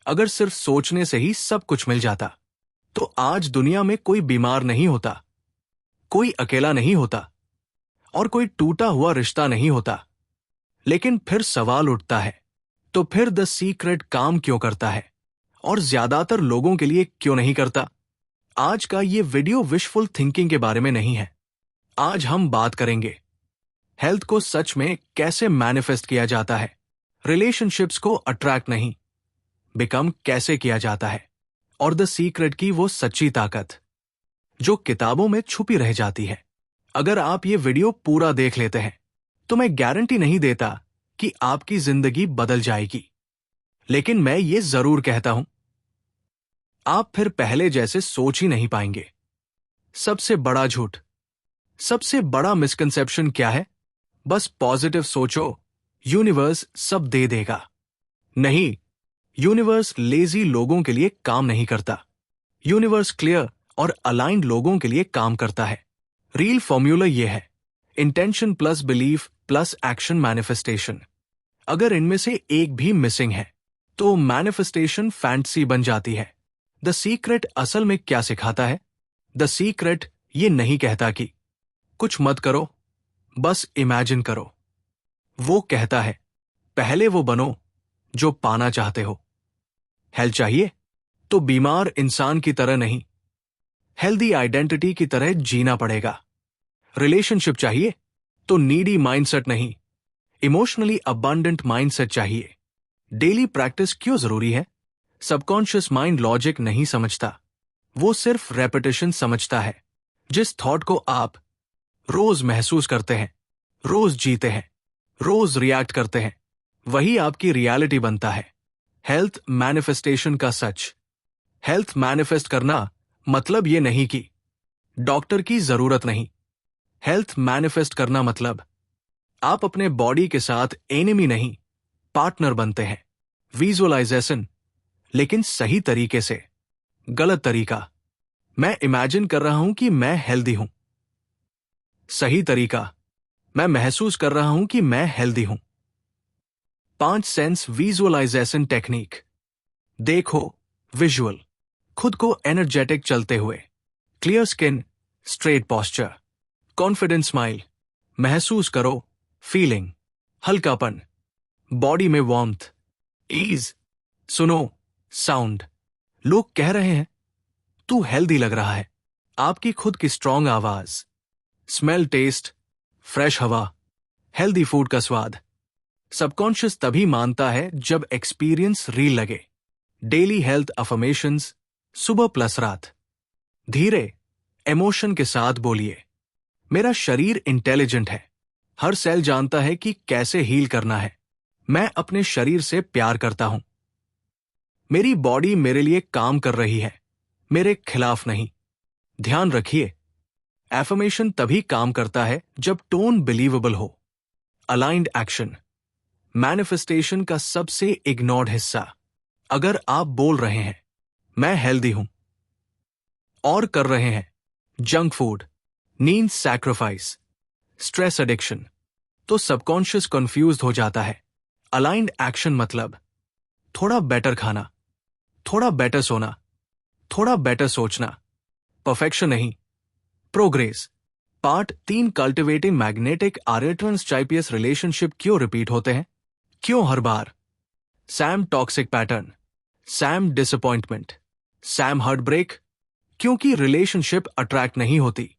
अगर सिर्फ सोचने से ही सब कुछ मिल जाता तो आज दुनिया में कोई बीमार नहीं होता, कोई अकेला नहीं होता और कोई टूटा हुआ रिश्ता नहीं होता। लेकिन फिर सवाल उठता है, तो फिर द सीक्रेट काम क्यों करता है और ज्यादातर लोगों के लिए क्यों नहीं करता? आज का ये वीडियो विशफुल थिंकिंग के बारे में नहीं है। आज हम बात करेंगे हेल्थ को सच में कैसे मैनिफेस्ट किया जाता है, रिलेशनशिप्स को अट्रैक्ट नहीं बिकम कैसे किया जाता है और द सीक्रेट की वो सच्ची ताकत जो किताबों में छुपी रह जाती है। अगर आप ये वीडियो पूरा देख लेते हैं तो मैं गारंटी नहीं देता कि आपकी जिंदगी बदल जाएगी, लेकिन मैं ये जरूर कहता हूं, आप फिर पहले जैसे सोच ही नहीं पाएंगे। सबसे बड़ा झूठ, सबसे बड़ा मिसकंसेप्शन क्या है? बस पॉजिटिव सोचो, यूनिवर्स सब दे देगा। नहीं, यूनिवर्स लेजी लोगों के लिए काम नहीं करता। यूनिवर्स क्लियर और अलाइंड लोगों के लिए काम करता है। रियल फॉर्मूला ये है, intention plus belief plus action manifestation. अगर इनमें से एक भी मिसिंग है तो मैनिफेस्टेशन फैंटेसी बन जाती है। द सीक्रेट असल में क्या सिखाता है? द सीक्रेट ये नहीं कहता कि कुछ मत करो, बस इमेजिन करो। वो कहता है, पहले वो बनो जो पाना चाहते हो। हेल्थ चाहिए तो बीमार इंसान की तरह नहीं, हेल्दी आइडेंटिटी की तरह जीना पड़ेगा। रिलेशनशिप चाहिए तो नीडी माइंडसेट नहीं, इमोशनली अबंडेंट माइंडसेट चाहिए। डेली प्रैक्टिस क्यों जरूरी है? सबकॉन्शियस माइंड लॉजिक नहीं समझता, वो सिर्फ रेपिटेशन समझता है। जिस थॉट को आप रोज महसूस करते हैं, रोज जीते हैं, रोज रिएक्ट करते हैं, वही आपकी रियलिटी बनता है। हेल्थ मैनिफेस्टेशन का सच। हेल्थ मैनिफेस्ट करना मतलब ये नहीं कि डॉक्टर की जरूरत नहीं। हेल्थ मैनिफेस्ट करना मतलब आप अपने बॉडी के साथ एनिमी नहीं, पार्टनर बनते हैं। विजुअलाइजेशन, लेकिन सही तरीके से। गलत तरीका, मैं इमेजिन कर रहा हूं कि मैं हेल्दी हूं। सही तरीका, मैं महसूस कर रहा हूं कि मैं हेल्दी हूं। 5 सेंस विजुअलाइजेशन टेक्निक। देखो, विजुअल, खुद को एनर्जेटिक चलते हुए, clear skin, straight posture, confident smile. महसूस करो फीलिंग, हल्कापन, बॉडी में वार्मथ, ईज। सुनो साउंड, लोग कह रहे हैं तू हेल्दी लग रहा है। आपकी खुद की स्ट्रॉन्ग आवाज। स्मेल टेस्ट, फ्रेश हवा, हेल्दी फूड का स्वाद। सबकॉन्शियस तभी मानता है जब एक्सपीरियंस रियल लगे। डेली हेल्थ अफर्मेशंस, सुबह प्लस रात। धीरे, इमोशन के साथ बोलिए, मेरा शरीर इंटेलिजेंट है, हर सेल जानता है कि कैसे हील करना है। मैं अपने शरीर से प्यार करता हूं। मेरी बॉडी मेरे लिए काम कर रही है, मेरे खिलाफ नहीं। ध्यान रखिए, एफर्मेशन तभी काम करता है जब टोन बिलीवेबल हो। अलाइंड एक्शन, मैनिफेस्टेशन का सबसे इग्नोर्ड हिस्सा। अगर आप बोल रहे हैं मैं हेल्दी हूं और कर रहे हैं जंक फूड, नींद सैक्रिफाइस, स्ट्रेस एडिक्शन, तो सबकॉन्शियस कंफ्यूज्ड हो जाता है। अलाइंड एक्शन मतलब थोड़ा बेटर खाना, थोड़ा बेटर सोना, थोड़ा बेटर सोचना। परफेक्शन नहीं, प्रोग्रेस। पार्ट 3, कल्टिवेटिंग मैग्नेटिक आर्यट्रंस चाइपियस रिलेशनशिप क्यों रिपीट होते हैं? क्यों हर बार? Same toxic pattern, same disappointment, same heart break. क्योंकि रिलेशनशिप अट्रैक्ट नहीं होती,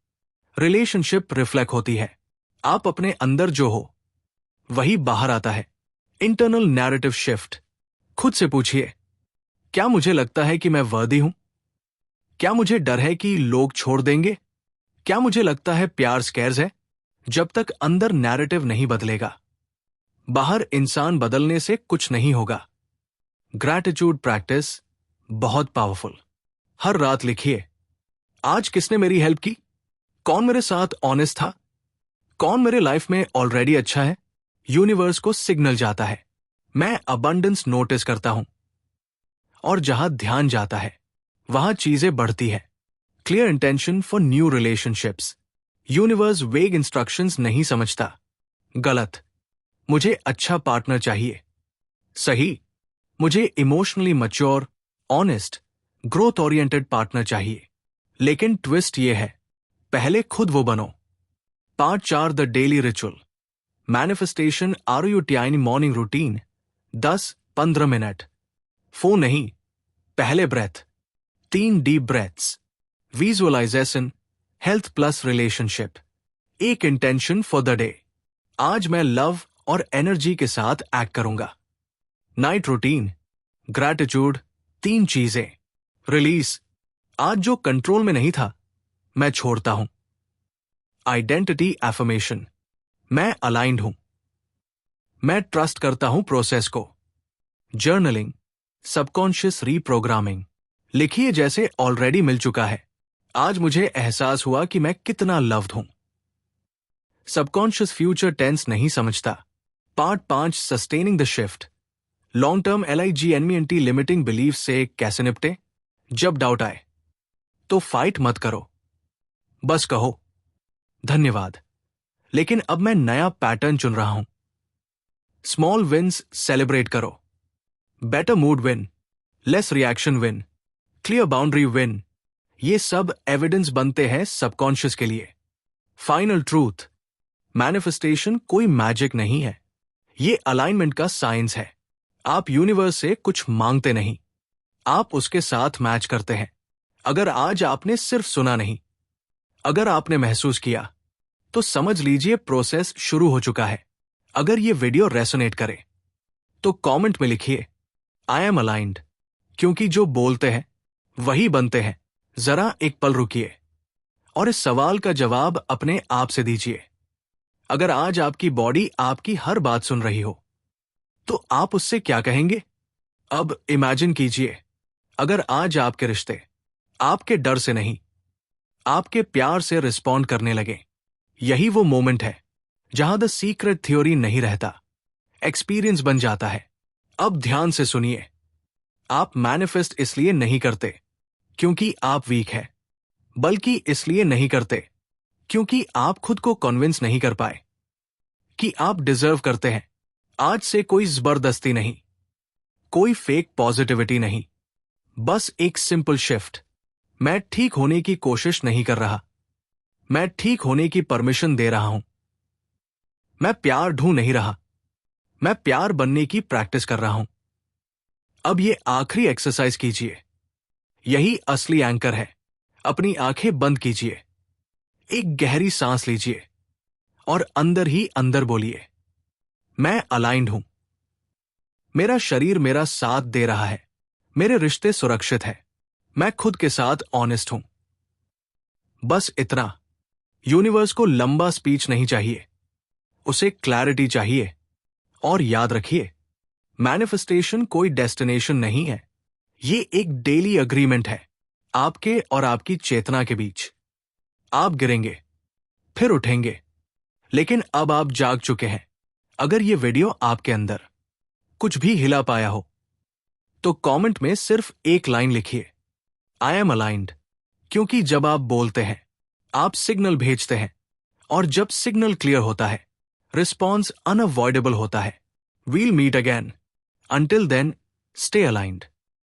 रिलेशनशिप रिफ्लेक्ट होती है। आप अपने अंदर जो हो वही बाहर आता है। Internal narrative shift. खुद से पूछिए, क्या मुझे लगता है कि मैं वर्दी हूं? क्या मुझे डर है कि लोग छोड़ देंगे? क्या मुझे लगता है प्यार स्कैर्स है? जब तक अंदर नैरेटिव नहीं बदलेगा, बाहर इंसान बदलने से कुछ नहीं होगा। ग्रैटिट्यूड प्रैक्टिस बहुत पावरफुल। हर रात लिखिए, आज किसने मेरी हेल्प की? कौन मेरे साथ ऑनेस्ट था? कौन मेरे लाइफ में ऑलरेडी अच्छा है? यूनिवर्स को सिग्नल जाता है, मैं अबंडेंस नोटिस करता हूं। और जहां ध्यान जाता है वहां चीजें बढ़ती है। Clear intention for new relationships. Universe vague instructions नहीं समझता। गलत, मुझे अच्छा पार्टनर चाहिए। सही, मुझे emotionally mature, honest, growth oriented partner चाहिए। लेकिन ट्विस्ट ये है, पहले खुद वो बनो। Part 4, the daily ritual. Manifestation RUTIN morning routine. 10-15 minute. Phone नहीं, पहले breath. 3 deep breaths. Visualization, health plus relationship. एक इंटेंशन फॉर द डे। आज मैं लव और एनर्जी के साथ एक्ट करूंगा। नाइट रूटीन, ग्रैटिट्यूड, 3 चीजें। रिलीज, आज जो कंट्रोल में नहीं था मैं छोड़ता हूं। आइडेंटिटी एफर्मेशन, मैं अलाइंड हूं, मैं ट्रस्ट करता हूं प्रोसेस को। Journaling, subconscious reprogramming. लिखिए जैसे ऑलरेडी मिल चुका है, आज मुझे एहसास हुआ कि मैं कितना लव्ड हूं। सबकॉन्शियस फ्यूचर टेंस नहीं समझता। Part 5, sustaining the shift. Long term LIGNMENT limiting belief से कैसे निपटे? जब डाउट आए तो फाइट मत करो, बस कहो धन्यवाद, लेकिन अब मैं नया पैटर्न चुन रहा हूं। स्मॉल विन्स सेलिब्रेट करो। Better mood win, less reaction win, clear boundary win. ये सब एविडेंस बनते हैं सबकॉन्शियस के लिए। फाइनल ट्रूथ, मैनिफेस्टेशन कोई मैजिक नहीं है, ये अलाइनमेंट का साइंस है। आप यूनिवर्स से कुछ मांगते नहीं, आप उसके साथ मैच करते हैं। अगर आज आपने सिर्फ सुना नहीं, अगर आपने महसूस किया, तो समझ लीजिए प्रोसेस शुरू हो चुका है। अगर ये वीडियो रेसोनेट करे तो कमेंट में लिखिए आई एम अलाइंड, क्योंकि जो बोलते हैं वही बनते हैं। जरा एक पल रुकिए और इस सवाल का जवाब अपने आप से दीजिए। अगर आज आपकी बॉडी आपकी हर बात सुन रही हो तो आप उससे क्या कहेंगे? अब इमेजिन कीजिए, अगर आज आपके रिश्ते आपके डर से नहीं, आपके प्यार से रिस्पॉन्ड करने लगे। यही वो मोमेंट है जहां द सीक्रेट थ्योरी नहीं रहता, एक्सपीरियंस बन जाता है। अब ध्यान से सुनिए, आप मैनिफेस्ट इसलिए नहीं करते क्योंकि आप वीक है, बल्कि इसलिए नहीं करते क्योंकि आप खुद को कन्विंस नहीं कर पाए कि आप डिजर्व करते हैं। आज से कोई जबरदस्ती नहीं, कोई फेक पॉजिटिविटी नहीं, बस एक सिंपल शिफ्ट। मैं ठीक होने की कोशिश नहीं कर रहा, मैं ठीक होने की परमिशन दे रहा हूं। मैं प्यार ढूंढ नहीं रहा, मैं प्यार बनने की प्रैक्टिस कर रहा हूं। अब ये आखिरी एक्सरसाइज कीजिए, यही असली एंकर है। अपनी आंखें बंद कीजिए, एक गहरी सांस लीजिए और अंदर ही अंदर बोलिए, मैं अलाइंड हूं, मेरा शरीर मेरा साथ दे रहा है, मेरे रिश्ते सुरक्षित है, मैं खुद के साथ ऑनेस्ट हूं। बस इतना। यूनिवर्स को लंबा स्पीच नहीं चाहिए, उसे क्लैरिटी चाहिए। और याद रखिए, मैनिफेस्टेशन कोई डेस्टिनेशन नहीं है, ये एक डेली अग्रीमेंट है आपके और आपकी चेतना के बीच। आप गिरेंगे, फिर उठेंगे, लेकिन अब आप जाग चुके हैं। अगर ये वीडियो आपके अंदर कुछ भी हिला पाया हो तो कमेंट में सिर्फ एक लाइन लिखिए, आई एम अलाइंड। क्योंकि जब आप बोलते हैं, आप सिग्नल भेजते हैं, और जब सिग्नल क्लियर होता है, रिस्पॉन्स अनअवॉइडेबल होता है। We'll meet again. Until then, stay aligned.